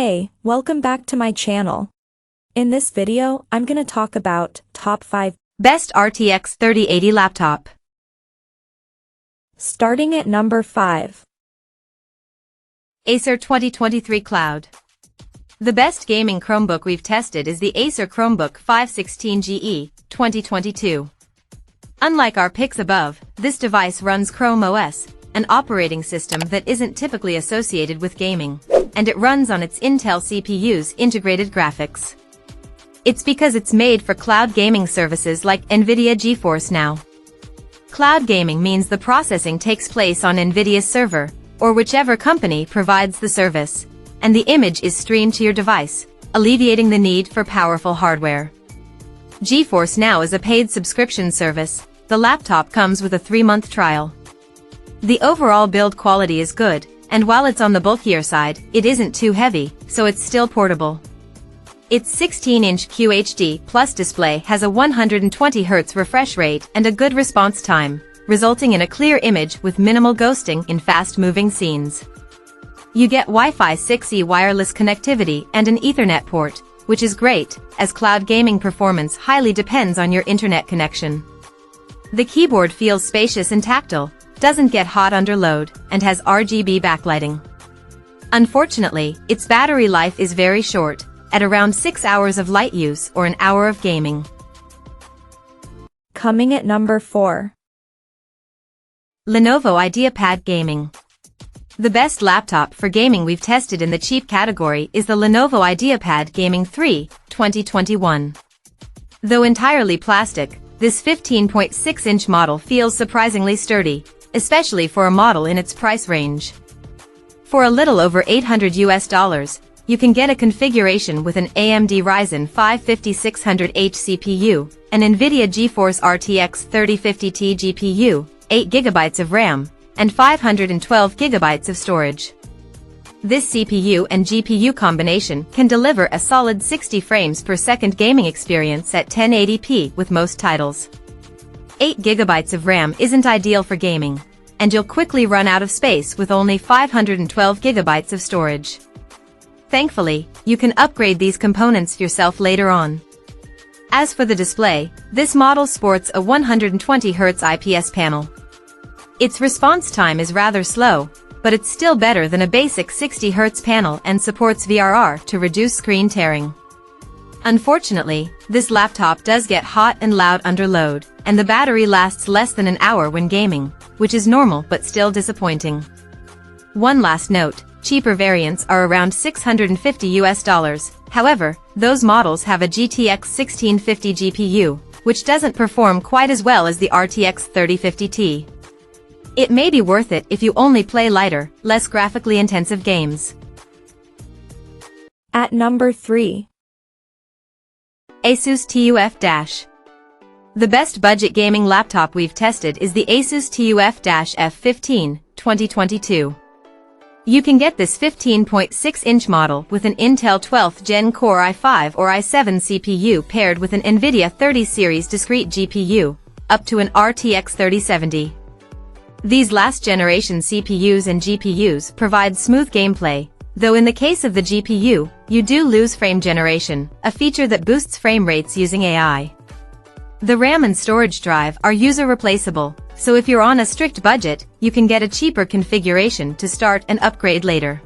Hey, welcome back to my channel. In this video, I'm gonna talk about top 5 best RTX 3080 laptop. Starting at number 5. Acer 2023 Cloud. The best gaming Chromebook we've tested is the Acer Chromebook 516GE 2022. Unlike our picks above, this device runs Chrome OS, an operating system that isn't typically associated with gaming, and it runs on its Intel CPU's integrated graphics. It's because it's made for cloud gaming services like NVIDIA GeForce Now. Cloud gaming means the processing takes place on NVIDIA's server, or whichever company provides the service, and the image is streamed to your device, alleviating the need for powerful hardware. GeForce Now is a paid subscription service. The laptop comes with a 3-month trial. The overall build quality is good, and while it's on the bulkier side, it isn't too heavy, so it's still portable. Its 16-inch QHD Plus display has a 120Hz refresh rate and a good response time, resulting in a clear image with minimal ghosting in fast-moving scenes. You get Wi-Fi 6E wireless connectivity and an Ethernet port, which is great, as cloud gaming performance highly depends on your internet connection. The keyboard feels spacious and tactile, doesn't get hot under load, and has RGB backlighting. Unfortunately, its battery life is very short, at around 6 hours of light use or an hour of gaming. Coming at number 4. Lenovo IdeaPad Gaming. The best laptop for gaming we've tested in the cheap category is the Lenovo IdeaPad Gaming 3 2021. Though entirely plastic, this 15.6-inch model feels surprisingly sturdy, especially for a model in its price range. For a little over $800, you can get a configuration with an AMD Ryzen 5 5600H CPU, an NVIDIA GeForce RTX 3050T GPU, 8GB of RAM, and 512GB of storage. This CPU and GPU combination can deliver a solid 60 frames per second gaming experience at 1080p with most titles. 8GB of RAM isn't ideal for gaming, and you'll quickly run out of space with only 512GB of storage. Thankfully, you can upgrade these components yourself later on. As for the display, this model sports a 120Hz IPS panel. Its response time is rather slow, but it's still better than a basic 60Hz panel and supports VRR to reduce screen tearing. Unfortunately, this laptop does get hot and loud under load, and the battery lasts less than an hour when gaming, which is normal but still disappointing. One last note, cheaper variants are around $650. However, those models have a GTX 1650 GPU, which doesn't perform quite as well as the RTX 3050T. It may be worth it if you only play lighter, less graphically intensive games. At number 3. ASUS TUF-. The best budget gaming laptop we've tested is the ASUS TUF-F15 2022. You can get this 15.6-inch model with an Intel 12th Gen Core i5 or i7 CPU paired with an NVIDIA 30 series discrete GPU, up to an RTX 3070. These last-generation CPUs and GPUs provide smooth gameplay, though in the case of the GPU, you do lose frame generation, a feature that boosts frame rates using AI. The RAM and storage drive are user-replaceable, so if you're on a strict budget, you can get a cheaper configuration to start and upgrade later.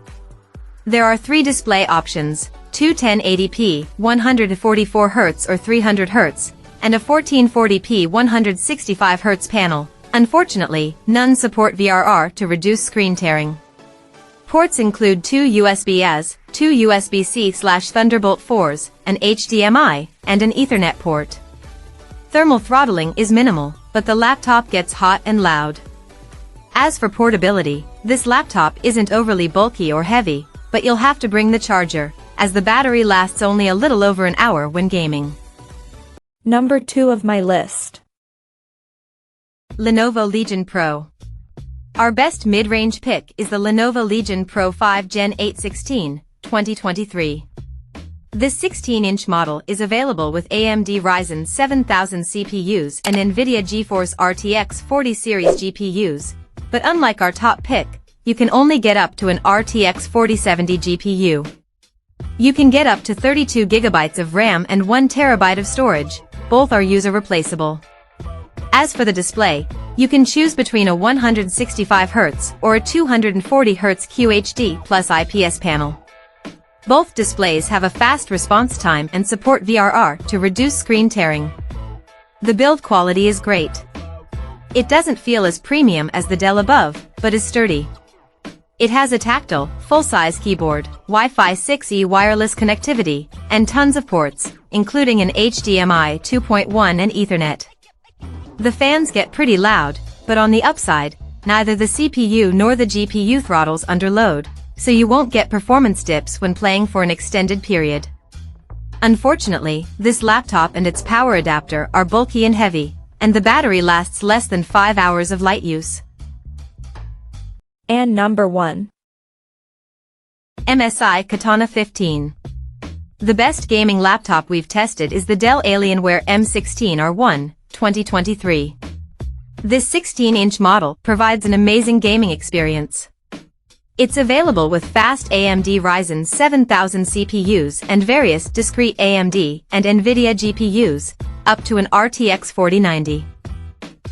There are 3 display options, two 1080p, 144Hz or 300Hz, and a 1440p 165Hz panel. Unfortunately, none support VRR to reduce screen tearing. Ports include 2 USB-As, 2 USB-C/Thunderbolt 4s, an HDMI, and an Ethernet port. Thermal throttling is minimal, but the laptop gets hot and loud. As for portability, this laptop isn't overly bulky or heavy, but you'll have to bring the charger, as the battery lasts only a little over an hour when gaming. Number 2 of my list. Lenovo Legion Pro. Our best mid-range pick is the Lenovo Legion Pro 5 Gen 816 2023. This 16-inch model is available with AMD Ryzen 7000 CPUs and NVIDIA GeForce RTX 40 series GPUs, but unlike our top pick, you can only get up to an RTX 4070 GPU. You can get up to 32 gigabytes of RAM and 1 terabyte of storage. Both are user replaceable. As for the display, you can choose between a 165Hz or a 240Hz QHD plus IPS panel. Both displays have a fast response time and support VRR to reduce screen tearing. The build quality is great. It doesn't feel as premium as the Dell above, but is sturdy. It has a tactile, full-size keyboard, Wi-Fi 6E wireless connectivity, and tons of ports, including an HDMI 2.1 and Ethernet. The fans get pretty loud, but on the upside, neither the CPU nor the GPU throttles under load, so you won't get performance dips when playing for an extended period. Unfortunately, this laptop and its power adapter are bulky and heavy, and the battery lasts less than 5 hours of light use. And number 1. MSI Katana 15. The best gaming laptop we've tested is the Dell Alienware M16R1, 2023. This 16-inch model provides an amazing gaming experience. It's available with fast AMD Ryzen 7000 CPUs and various discrete AMD and NVIDIA GPUs, up to an RTX 4090.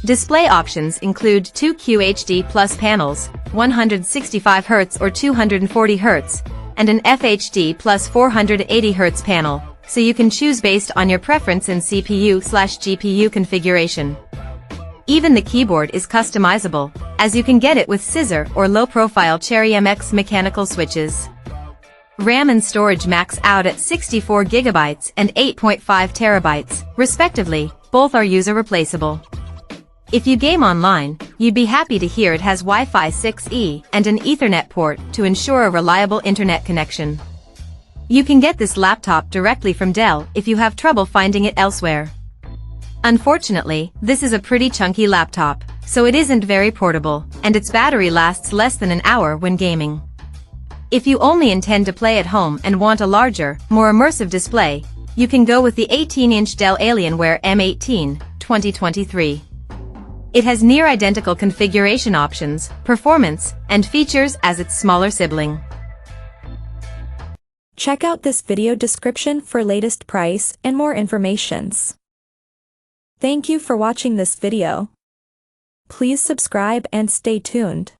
Display options include 2 QHD Plus panels, 165Hz or 240Hz, and an FHD Plus 480Hz panel, so you can choose based on your preference in CPU/GPU configuration. Even the keyboard is customizable, as you can get it with scissor or low-profile Cherry MX mechanical switches. RAM and storage max out at 64 GB and 8.5 TB, respectively. Both are user replaceable. If you game online, you'd be happy to hear it has Wi-Fi 6E and an Ethernet port to ensure a reliable internet connection. You can get this laptop directly from Dell if you have trouble finding it elsewhere. Unfortunately, this is a pretty chunky laptop, so it isn't very portable, and its battery lasts less than an hour when gaming. If you only intend to play at home and want a larger, more immersive display, you can go with the 18-inch Dell Alienware M18, 2023. It has near-identical configuration options, performance, and features as its smaller sibling. Check out this video description for latest price and more informations. Thank you for watching this video. Please subscribe and stay tuned.